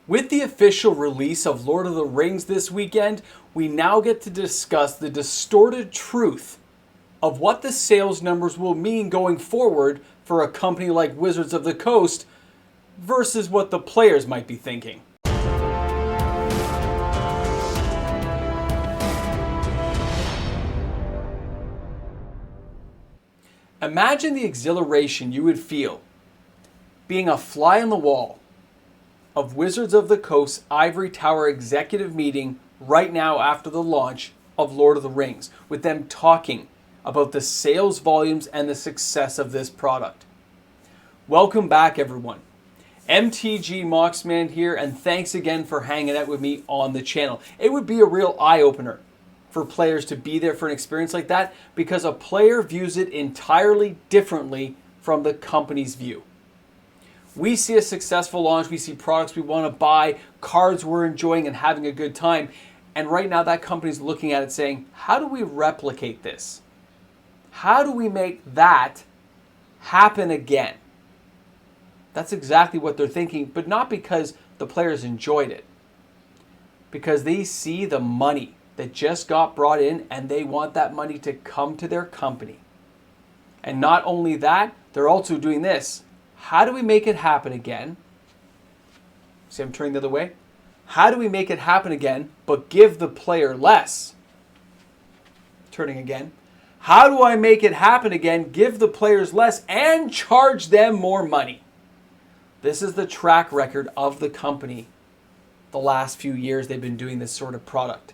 With the official release of Lord of the Rings this weekend, we now get to discuss the distorted truth of what the sales numbers will mean going forward for a company like Wizards of the Coast versus what the players might be thinking. Imagine the exhilaration you would feel being a fly on the wall of Wizards of the Coast's Ivory Tower executive meeting right now after the launch of Lord of the Rings, with them talking about the sales volumes and the success of this product. Welcome back, everyone. MTG Moxman here, and thanks again for hanging out with me on the channel. It would be a real eye-opener for players to be there for an experience like that, because a player views it entirely differently from the company's view. We see a successful launch, we see products we want to buy, cards we're enjoying and having a good time, and right now that company's looking at it saying, how do we replicate this? How do we make that happen again? That's exactly what they're thinking, but not because the players enjoyed it. Because they see the money that just got brought in and they want that money to come to their company. And not only that, they're also doing this. How do we make it happen again? See, I'm turning the other way. How do we make it happen again, but give the player less? Turning again. How do I make it happen again, give the players less, and charge them more money? This is the track record of the company. The last few years they've been doing this sort of product.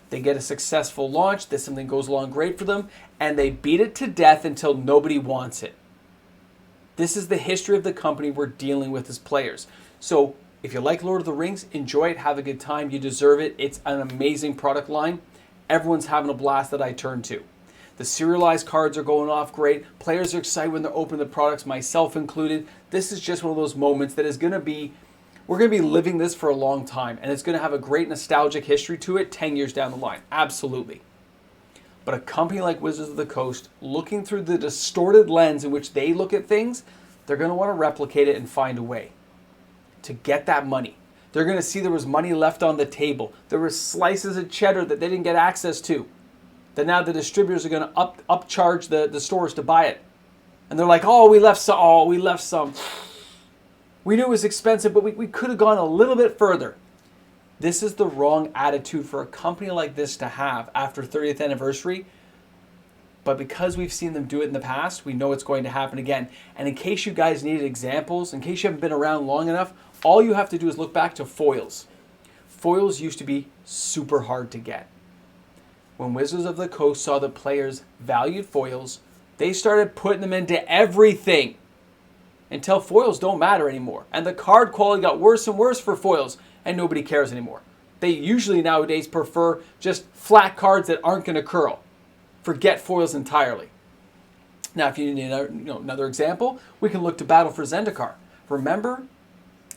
They get a successful launch, something goes along great for them, and they beat it to death until nobody wants it. This is the history of the company we're dealing with as players. So if you like Lord of the Rings, enjoy it, have a good time, you deserve it. It's an amazing product line. Everyone's having a blast that I turn to. The serialized cards are going off great. Players are excited when they're opening the products, myself included. This is just one of those moments that is going to be, we're going to be living this for a long time, and it's going to have a great nostalgic history to it 10 years down the line. Absolutely. But a company like Wizards of the Coast, looking through the distorted lens in which they look at things, they're going to want to replicate it and find a way to get that money. They're going to see there was money left on the table. There were slices of cheddar that they didn't get access to, that now the distributors are going to upcharge the stores to buy it. And they're like, we left some. We knew it was expensive, but we could have gone a little bit further. This is the wrong attitude for a company like this to have after 30th anniversary. But because we've seen them do it in the past, we know it's going to happen again. And in case you guys needed examples, in case you haven't been around long enough, all you have to do is look back to foils. Foils used to be super hard to get. When Wizards of the Coast saw that players valued foils, they started putting them into everything until foils don't matter anymore. And the card quality got worse and worse for foils, and nobody cares anymore. They usually nowadays prefer just flat cards that aren't going to curl. Forget foils entirely. Now, if you need another example, we can look to Battle for Zendikar. Remember,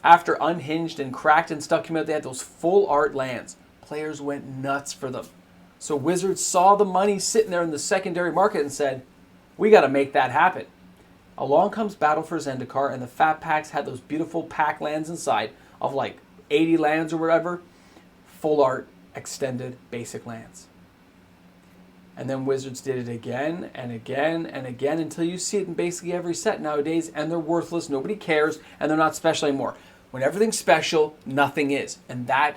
after Unhinged and Cracked and stuff came out, they had those full art lands. Players went nuts for them. So Wizards saw the money sitting there in the secondary market and said, we got to make that happen. Along comes Battle for Zendikar, and the fat packs had those beautiful pack lands inside of like 80 lands or whatever. Full art, extended, basic lands. And then Wizards did it again and again and again until you see it in basically every set nowadays, and they're worthless, nobody cares, and they're not special anymore. When everything's special, nothing is. And that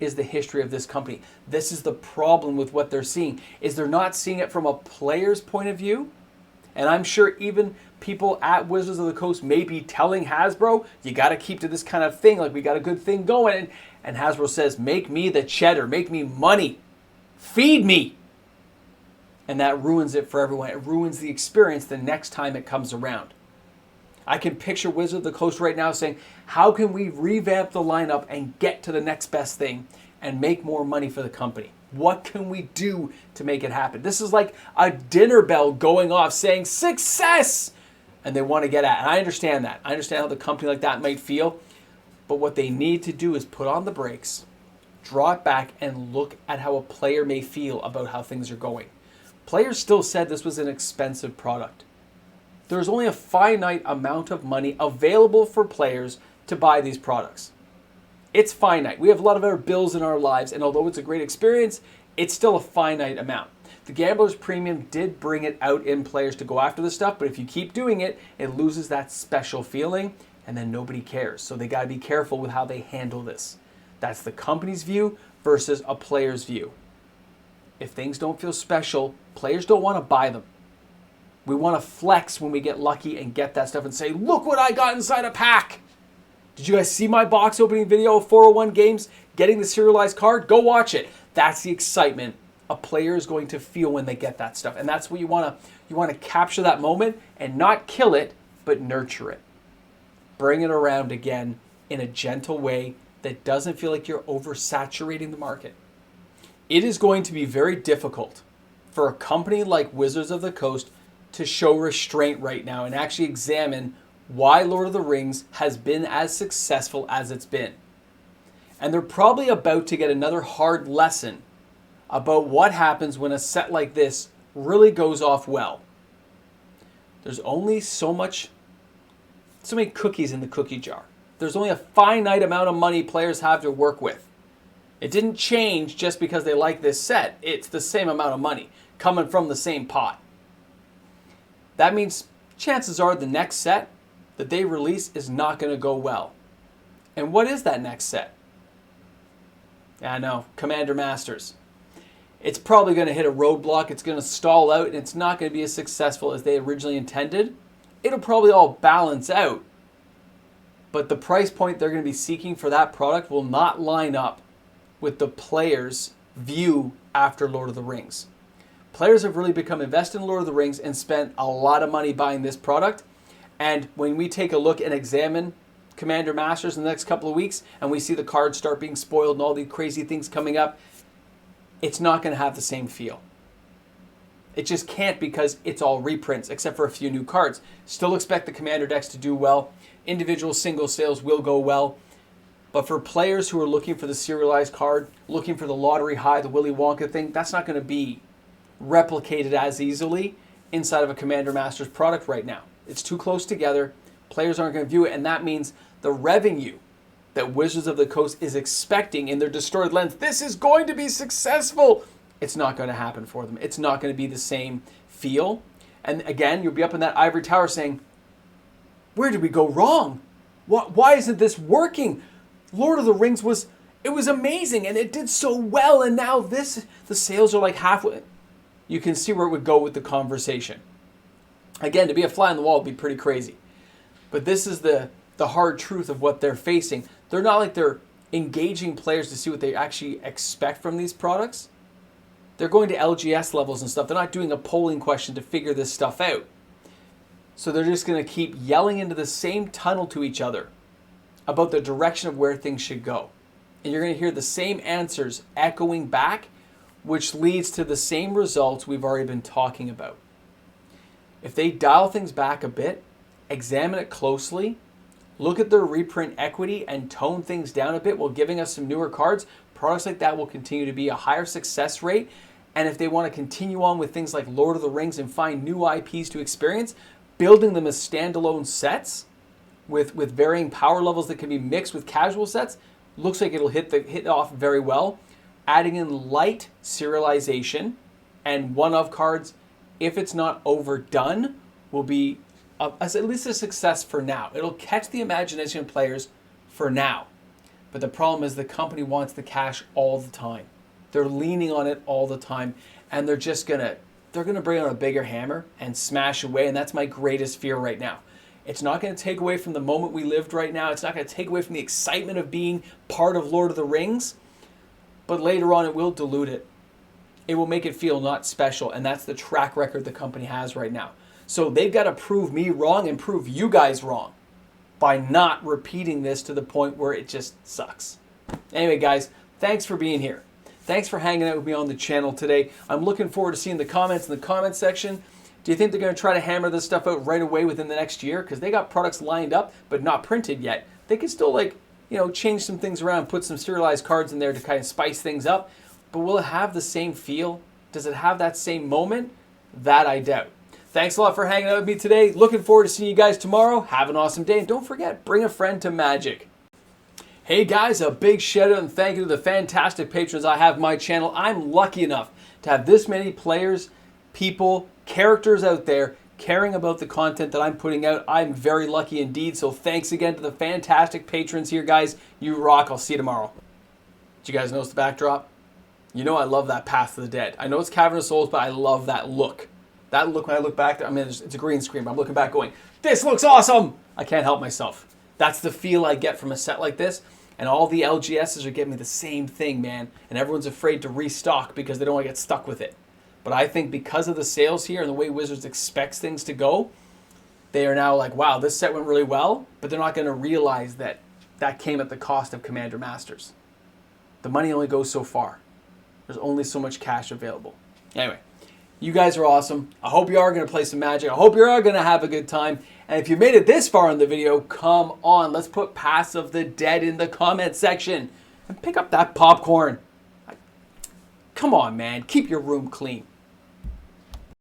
is the history of this company. This is the problem with what they're seeing, is they're not seeing it from a player's point of view. And I'm sure even people at Wizards of the Coast may be telling Hasbro, you got to keep to this kind of thing, like we got a good thing going. And Hasbro says, make me the cheddar, make me money, feed me. And that ruins it for everyone. It ruins the experience the next time it comes around. I can picture Wizards of the Coast right now saying, how can we revamp the lineup and get to the next best thing and make more money for the company? What can we do to make it happen? This is like a dinner bell going off saying, success! And they want to get at it. And I understand that. I understand how the company like that might feel. But what they need to do is put on the brakes, draw it back, and look at how a player may feel about how things are going. Players still said this was an expensive product. There's only a finite amount of money available for players to buy these products. It's finite. We have a lot of other bills in our lives, and although it's a great experience, it's still a finite amount. The Gambler's Premium did bring it out in players to go after this stuff, but if you keep doing it, it loses that special feeling, and then nobody cares. So they got to be careful with how they handle this. That's the company's view versus a player's view. If things don't feel special, players don't want to buy them. We want to flex when we get lucky and get that stuff and say, look what I got inside a pack. Did you guys see my box opening video of 401 games getting the serialized card? Go watch it. That's the excitement a player is going to feel when they get that stuff. And that's what you want to capture that moment and not kill it, but nurture it. Bring it around again in a gentle way that doesn't feel like you're oversaturating the market. It is going to be very difficult for a company like Wizards of the Coast to show restraint right now and actually examine why Lord of the Rings has been as successful as it's been. And they're probably about to get another hard lesson about what happens when a set like this really goes off well. There's only so many cookies in the cookie jar. There's only a finite amount of money players have to work with. It didn't change just because they like this set. It's the same amount of money coming from the same pot. That means chances are the next set that they release is not going to go well. And what is that next set? I know, Commander Masters. It's probably going to hit a roadblock. It's going to stall out, and it's not going to be as successful as they originally intended. It'll probably all balance out. But the price point they're going to be seeking for that product will not line up with the players' view after Lord of the Rings. Players have really become invested in Lord of the Rings and spent a lot of money buying this product. And when we take a look and examine Commander Masters in the next couple of weeks, and we see the cards start being spoiled and all these crazy things coming up, it's not going to have the same feel. It just can't because it's all reprints, except for a few new cards. Still expect the Commander decks to do well. Individual single sales will go well. But for players who are looking for the serialized card, looking for the lottery high, the Willy Wonka thing, that's not going to be replicated as easily inside of a Commander Masters product right now. It's too close together. Players aren't going to view it, and that means the revenue that Wizards of the Coast is expecting in their Destroyed Lands, this is going to be successful. It's not going to happen for them. It's not going to be the same feel. And again, you'll be up in that ivory tower saying, where did we go wrong? Why isn't this working? Lord of the Rings was amazing, and it did so well, and now the sales are like halfway. You can see where it would go with the conversation. Again, to be a fly on the wall would be pretty crazy. But this is the hard truth of what they're facing. They're not like they're engaging players to see what they actually expect from these products. They're going to LGS levels and stuff. They're not doing a polling question to figure this stuff out. So they're just going to keep yelling into the same tunnel to each other about the direction of where things should go. And you're going to hear the same answers echoing back, which leads to the same results we've already been talking about. If they dial things back a bit, examine it closely, look at their reprint equity and tone things down a bit while giving us some newer cards, products like that will continue to be a higher success rate. And if they want to continue on with things like Lord of the Rings and find new IPs to experience, building them as standalone sets with varying power levels that can be mixed with casual sets, looks like it'll hit off very well. Adding in light serialization and one-of cards, if it's not overdone, will be at least a success for now. It'll catch the imagination of players for now. But the problem is the company wants the cash all the time. They're leaning on it all the time, and they're gonna bring on a bigger hammer and smash away, and that's my greatest fear right now. It's not going to take away from the moment we lived right now. It's not going to take away from the excitement of being part of Lord of the Rings, but later on it will dilute it. It will make it feel not special, and that's the track record the company has right now. So they've got to prove me wrong and prove you guys wrong by not repeating this to the point where it just sucks. Anyway, guys, thanks for being here. Thanks for hanging out with me on the channel today. I'm looking forward to seeing the comments in the comment section. Do you think they're going to try to hammer this stuff out right away within the next year? Because they got products lined up, but not printed yet. They can still, change some things around, put some serialized cards in there to kind of spice things up. But will it have the same feel? Does it have that same moment? That I doubt. Thanks a lot for hanging out with me today. Looking forward to seeing you guys tomorrow. Have an awesome day. And don't forget, bring a friend to Magic. Hey guys, a big shout out and thank you to the fantastic patrons I have on my channel. I'm lucky enough to have this many players, people, characters out there caring about the content that I'm putting out. I'm very lucky indeed, so thanks again to the fantastic patrons here, guys. You rock. I'll see you tomorrow. Did you guys notice the backdrop? You know I love that Path of the Dead. I know it's Cavern of Souls, but I love that look. That look when I look back, I mean, it's a green screen, but I'm looking back going, this looks awesome! I can't help myself. That's the feel I get from a set like this. And all the LGSs are giving me the same thing, man. And everyone's afraid to restock because they don't want to get stuck with it. But I think because of the sales here and the way Wizards expects things to go, they are now like, wow, this set went really well. But they're not going to realize that that came at the cost of Commander Masters. The money only goes so far. There's only so much cash available. Anyway, you guys are awesome. I hope you are going to play some Magic. I hope you are going to have a good time. And if you made it this far in the video, come on. Let's put Pass of the Dead in the comment section. And pick up that popcorn. Come on, man. Keep your room clean.